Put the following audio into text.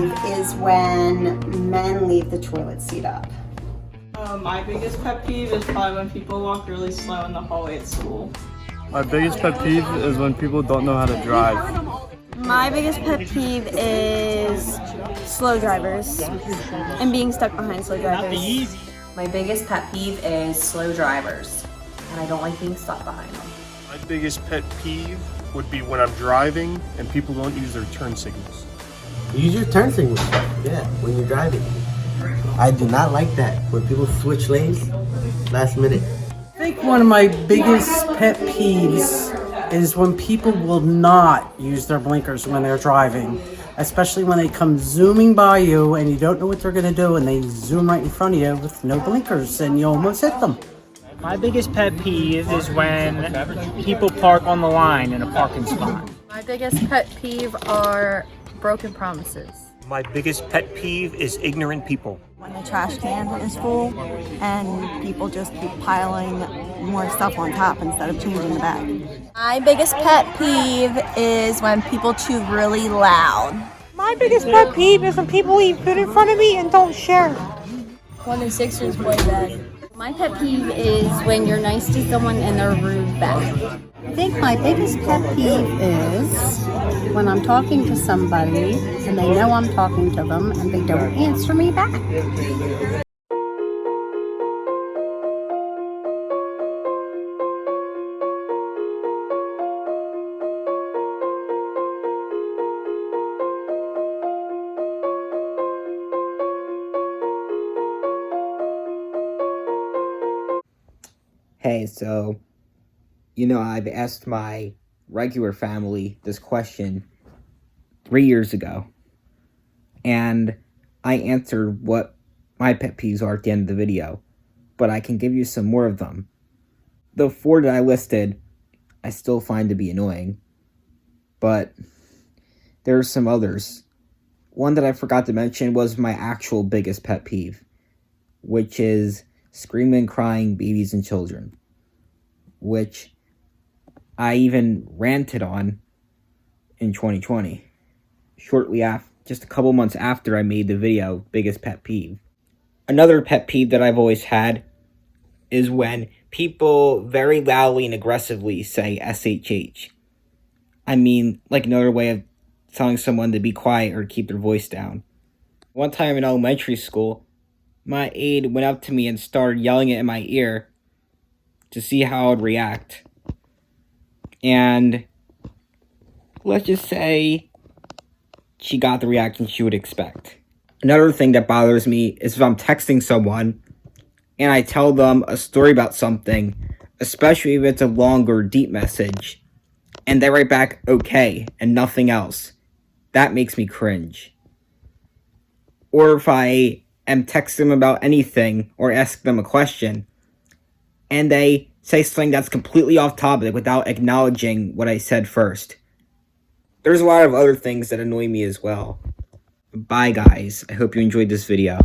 peeve is when men leave the toilet seat up. My biggest pet peeve is probably when people walk really slow in the hallway at school. My biggest pet peeve is when people don't know how to drive. My biggest pet peeve is slow drivers and being stuck behind slow drivers. My biggest pet peeve is slow drivers, and I don't like being stuck behind them. My biggest pet peeve would be when I'm driving and people don't use their turn signals. Use your turn signals, yeah, when you're driving. I do not like that, when people switch lanes last minute. I think one of my biggest pet peeves is when people will not use their blinkers when they're driving, especially when they come zooming by you and you don't know what they're going to do and they zoom right in front of you with no blinkers and you almost hit them. My biggest pet peeve is when people park on the line in a parking spot. My biggest pet peeve are broken promises. My biggest pet peeve is ignorant people. When the trash can is full and people just keep piling more stuff on top instead of changing the bag. My biggest pet peeve is when people chew really loud. My biggest pet peeve is when people eat food in front of me and don't share. When the Sixers play bad. My pet peeve is when you're nice to someone and they're rude back. I think my biggest pet peeve is when I'm talking to somebody and they know I'm talking to them and they don't answer me back. Hey, so, I've asked my regular family this question 3 years ago, and I answered what my pet peeves are at the end of the video, but I can give you some more of them. The 4 that I listed, I still find to be annoying, but there are some others. One that I forgot to mention was my actual biggest pet peeve, which is screaming, crying babies and children, which I even ranted on in 2020, shortly after, just a couple months after I made the video, biggest pet peeve. Another pet peeve that I've always had is when people very loudly and aggressively say SHH. I mean, like another way of telling someone to be quiet or keep their voice down. One time in elementary school, my aide went up to me and started yelling it in my ear to see how I would react. And let's just say she got the reaction she would expect. Another thing that bothers me is if I'm texting someone and I tell them a story about something, especially if it's a long or deep message, and they write back okay and nothing else. That makes me cringe. Or if I am texting them about anything or ask them a question, and they say something that's completely off topic without acknowledging what I said first. There's a lot of other things that annoy me as well. Bye guys, I hope you enjoyed this video.